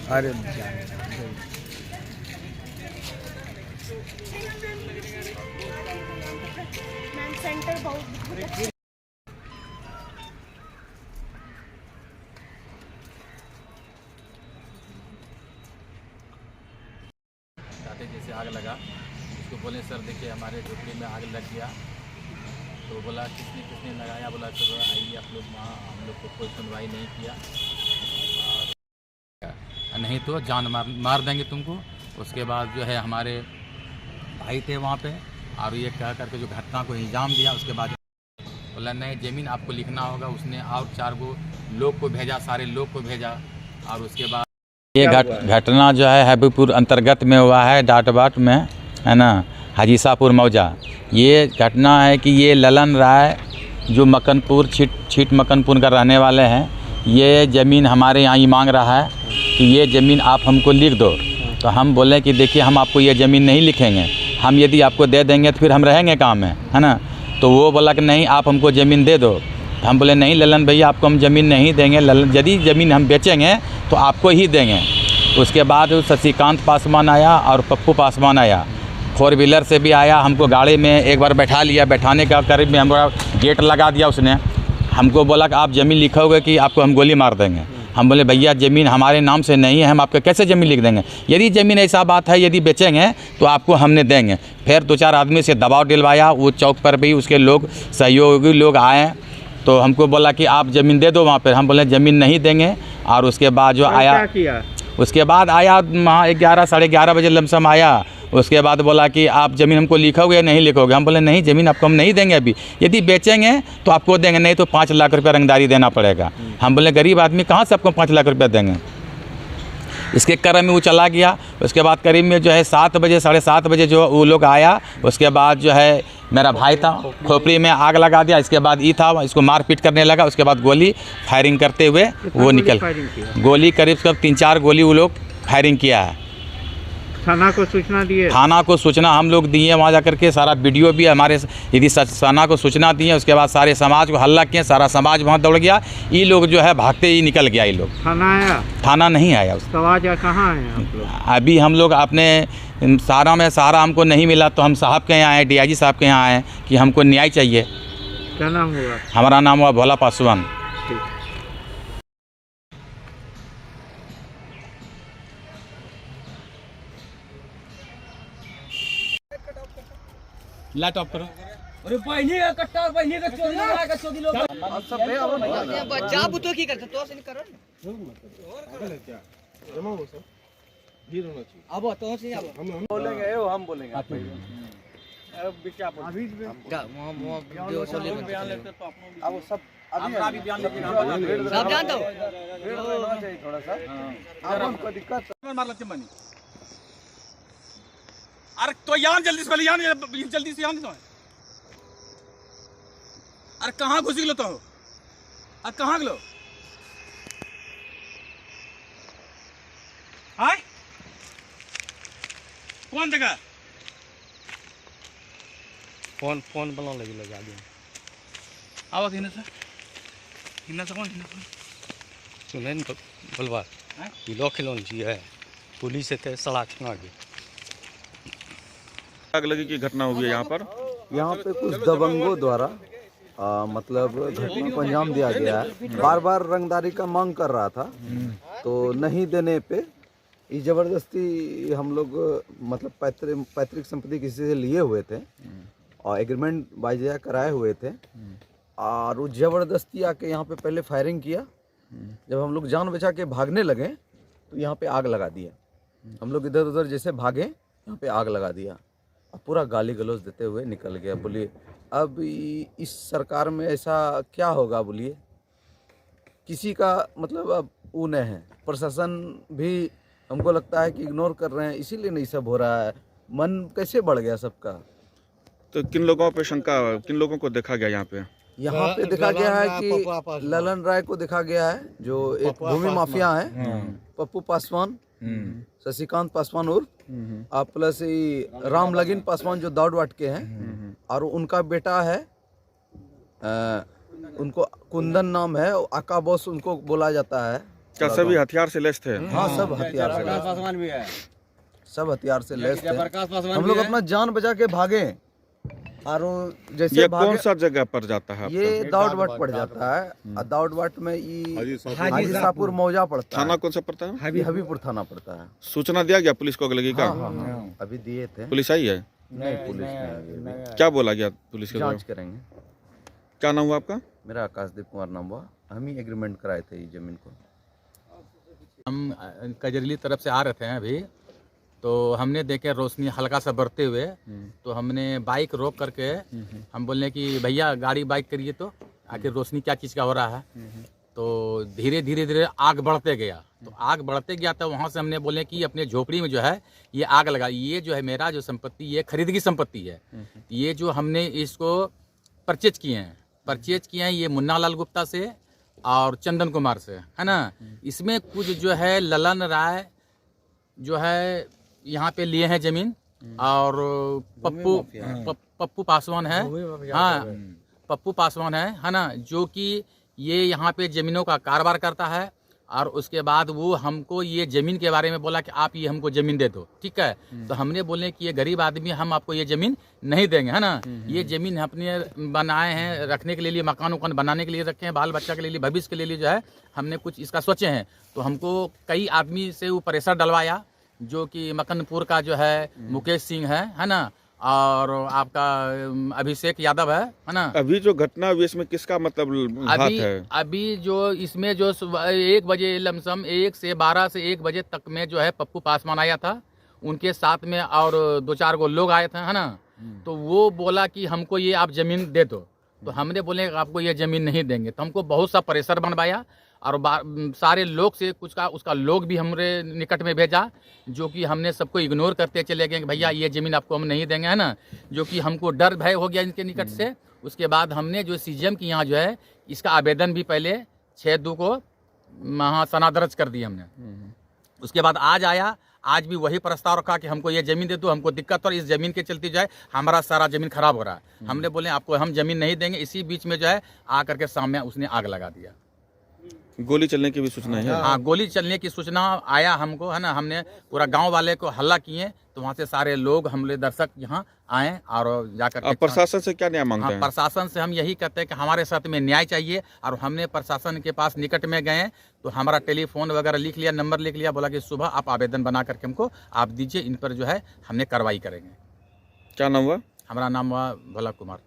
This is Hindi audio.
अरे सेंटर बहुत जैसे आग लगा, उसको बोले सर देखिए हमारे झोपड़ी में आग लग गया। तो बोला किसने लगाया, बोला सर आइए आप लोग वहाँ, हम लोग को कोई सुनवाई नहीं किया और नहीं तो जान मार देंगे तुमको। उसके बाद जो है हमारे भाई थे वहाँ पे और ये कह करके जो घटना को इल्ज़ाम दिया। उसके बाद बोला नहीं ज़मीन आपको लिखना होगा। उसने और 4 गो लोग को भेजा, सारे लोग को भेजा। और उसके बाद ये घटना जो है हैबीपुर अंतर्गत में हुआ है, डाटबाट में, है ना, हाजीसापुर मौजा। ये घटना है कि ये ललन राय जो मकनपुर छीट मकनपुर का रहने वाले हैं, ये ज़मीन हमारे यहाँ ही मांग रहा है कि ये ज़मीन आप हमको लिख दो। तो हम बोले कि देखिए हम आपको ये ज़मीन नहीं लिखेंगे, हम यदि आपको दे देंगे तो फिर हम रहेंगे कहाँ में, है ना। तो वो बोला कि नहीं आप हमको ज़मीन दे दो। हम बोले नहीं ललन भैया आपको हम ज़मीन नहीं देंगे, यदि ज़मीन हम बेचेंगे तो आपको ही देंगे। उसके बाद शशिकांत पासवान आया और पप्पू पासवान आया, 4 व्हीलर से भी आया। हमको गाड़ी में एक बार बैठा लिया, बैठाने का करीब में हमारा गेट लगा दिया उसने। हमको बोला कि आप ज़मीन लिखोगे कि आपको हम गोली मार देंगे। हम बोले भैया ज़मीन हमारे नाम से नहीं है, हम आपको कैसे ज़मीन लिख देंगे, यदि ज़मीन ऐसा बात है यदि बेचेंगे तो आपको हमने देंगे। फिर 2-4 आदमी से दबाव दिलवाया, वो चौक पर भी उसके लोग सहयोगी लोग आए तो हमको बोला कि आप ज़मीन दे दो वहाँ पर। हम बोले ज़मीन नहीं देंगे। और उसके बाद जो आया, उसके बाद आया वहाँ 11 साढ़े 11 बजे लमसम आया। उसके बाद बोला कि आप ज़मीन हमको लिखोगे या नहीं लिखोगे। हम बोले नहीं ज़मीन आपको हम नहीं देंगे, अभी यदि बेचेंगे तो आपको देंगे, नहीं तो 5 लाख रुपये रंगदारी देना पड़ेगा। हम बोले गरीब आदमी कहाँ से आपको 5 लाख रुपये देंगे। इसके क्रम में वो चला गया। उसके बाद करीब में जो है 7 बजे साढ़े 7 बजे जो वो लोग आया। उसके बाद जो है मेरा भाई था, खोपड़ी में आग लगा दिया। इसके बाद ई था, इसको मारपीट करने लगा। उसके बाद गोली फायरिंग करते हुए वो निकल, गोली करीब 3-4 गोली वो लोग फायरिंग किया है। थाना को सूचना दिए? थाना को सूचना हम लोग दिए, वहाँ जा करके सारा वीडियो भी हमारे यदि थाना को सूचना दिए। उसके बाद सारे समाज को हल्ला किए, सारा समाज वहाँ दौड़ गया। ये लोग जो है भागते ही निकल गया। ये लोग थाना आया? थाना नहीं आया। उसका आवाज़ कहाँ है आप लोग? अभी हम लोग अपने सहारा में, सहारा हमको नहीं मिला तो हम साहब के यहाँ आए, DIG साहब के यहाँ आए कि हमको न्याय चाहिए। क्या नाम हुआ? हमारा नाम हुआ भोला पासवान। लाइट ऑफ करो। अरे बहनी का कट्टा, बहनी का चोरी लगा के चोरी लोग अब सब बे अब नहीं बच्चा बुतो की करते तो से नहीं करो और क्या जमा हो सब भीड़ होना चाहिए। अब तो से अब हम बोलेंगे, हम बोलेंगे आप अब क्या अभी वो बयान लेते तो अपना अब सब अभी बयान लेते सब जानता हो भीड़ होना चाहिए थोड़ा सा। अब हमको दिक्कत मार लेते बनी। अरे तो यान जल्दी से यान जल्दी से यान। अरे कहाँ घुस गलो तो? अरे कहाँ गलो? हाय कौन जगह? फोन बना लगी लगा दिया। आवाज हिना से कौन सुने न बोलवा ये लो खिलौन जी है पुलिस से सड़क में आगे आग लगी की घटना हुई है यहाँ पे कुछ दबंगों द्वारा मतलब घटना को अंजाम दिया गया है। बार बार रंगदारी का मांग कर रहा था तो नहीं देने पे ये जबरदस्ती हम लोग मतलब पैतृक संपत्ति किसी से लिए हुए थे और एग्रीमेंट बाइजा कराए हुए थे और वो जबरदस्ती आके यहाँ पे पहले फायरिंग किया। जब हम लोग जान बचा के भागने लगे तो यहाँ पे आग लगा दिया। हम लोग इधर उधर जैसे भागे यहाँ पे आग लगा दिया और पूरा गाली गलौज देते हुए निकल गया। बोलिए अब इस सरकार में ऐसा क्या होगा? बोलिए किसी का मतलब अब वो नहीं है। प्रशासन भी हमको लगता है कि इग्नोर कर रहे हैं, इसीलिए नहीं सब हो रहा है। मन कैसे बढ़ गया सबका। तो किन लोगों पे शंका, किन लोगों को देखा गया यहाँ पे? यहाँ पे देखा गया है कि ललन राय को देखा गया है जो एक भूमि माफिया है, पप्पू पासवान, शशिकांत पासवान उर्फ प्लस राम लगीन पासवान जो दौड़ वाट के हैं और उनका बेटा है, उनको कुंदन नाम है, आका बॉस उनको बोला जाता है। क्या सभी हथियार से लैस थे? हाँ, सब हथियार से लैस थे। सब हथियार से लैस थे। हम लोग अपना जान बचा के भागे। और जैसे ये कौन सा जगह पर जाता है? ये दाऊदवाट पड़ जाता है। और दाऊदवाट में ये हाजीसापुर मौजा पड़ता है। थाना कौन सा पड़ता है? हबीपुर थाना पड़ता है। सूचना दिया गया पुलिस को लगी का? हाँ, अभी दिए थे। पुलिस आई है? नहीं, पुलिस नहीं। क्या बोला गया पुलिस के? जांच करेंगे। क्या नाम हुआ आपका? मेरा आकाशदीप कुमार नाम हुआ। हम ही एग्रीमेंट कराए थे ये जमीन को। हम कजरीली तरफ से आ रहे थे अभी, तो हमने देखे रोशनी हल्का सा बढ़ते हुए, तो हमने बाइक रोक करके हम बोले कि भैया गाड़ी बाइक करिए, तो आखिर रोशनी क्या चीज़ का हो रहा है। तो धीरे धीरे आग बढ़ते गया। तो आग बढ़ते गया तो वहाँ से हमने बोले कि अपने झोपड़ी में जो है ये आग लगा, ये जो है मेरा जो संपत्ति ये खरीद की संपत्ति है। ये जो हमने इसको परचेज किए हैं ये मुन्ना लाल गुप्ता से और चंदन कुमार से, है ना। इसमें कुछ जो है ललन राय जो है यहाँ पे लिए हैं ज़मीन, और पप्पू पासवान है, हाँ पप्पू पासवान है ना, जो कि ये यहाँ पे ज़मीनों का कारोबार करता है। और उसके बाद वो हमको ये ज़मीन के बारे में बोला कि आप ये हमको ज़मीन दे दो, ठीक है। तो हमने बोले कि ये गरीब आदमी, हम आपको ये ज़मीन नहीं देंगे, है ना। ये ज़मीन अपने बनाए हैं रखने के लिए, मकान उकान बनाने के लिए रखे हैं, बाल बच्चा के लिए, भविष्य के लिए जो है हमने कुछ इसका सोचे हैं। तो हमको कई आदमी से वो प्रेशर डलवाया, जो कि मकनपुर का जो है मुकेश सिंह है ना, और आपका अभिषेक यादव है ना। अभी जो घटना हुई इसमें किसका मतलब हाथ है? अभी जो इसमें जो 1 बजे लमसम 1 से 12 से 1 बजे तक में जो है पप्पू पासवान आया था, उनके साथ में और 2-4 गो लोग आए थे, है ना। तो वो बोला कि हमको ये आप ज़मीन दे दो। तो हमने बोले आपको ये ज़मीन नहीं देंगे। तो हमको बहुत सा प्रेशर बनवाया, और सारे लोग से कुछ का उसका लोग भी हमारे निकट में भेजा, जो कि हमने सबको इग्नोर करते चले गए कि भैया ये ज़मीन आपको हम नहीं देंगे, है ना। जो कि हमको डर भय हो गया इनके निकट से। उसके बाद हमने जो सीएम की यहाँ जो है इसका आवेदन भी पहले 6/2 को वहाँ सना दर्ज कर दिया हमने। उसके बाद आज आया, आज भी वही प्रस्ताव रखा कि हमको ये ज़मीन दे दो, हमको दिक्कत और इस ज़मीन के चलते जो है हमारा सारा ज़मीन खराब हो रहा है। हमने बोले आपको हम ज़मीन नहीं देंगे। इसी बीच में जो है आकर के सामने उसने आग लगा दिया। गोली चलने की भी सूचना है? हाँ, गोली चलने की सूचना आया हमको, है ना। हमने पूरा गांव वाले को हल्ला किए, तो वहाँ से सारे लोग हमले दर्शक यहाँ आए और जाकर प्रशासन से क्या न्याय मांगते हैं? प्रशासन से हम यही कहते हैं कि हमारे साथ में न्याय चाहिए। और हमने प्रशासन के पास निकट में गए, तो हमारा टेलीफोन वगैरह लिख लिया, नंबर लिख लिया, बोला कि सुबह आप आवेदन बना करके हमको आप दीजिए, इन पर जो है हमने कार्रवाई करेंगे। क्या नाम हुआ? हमारा नाम हुआ भोला कुमार।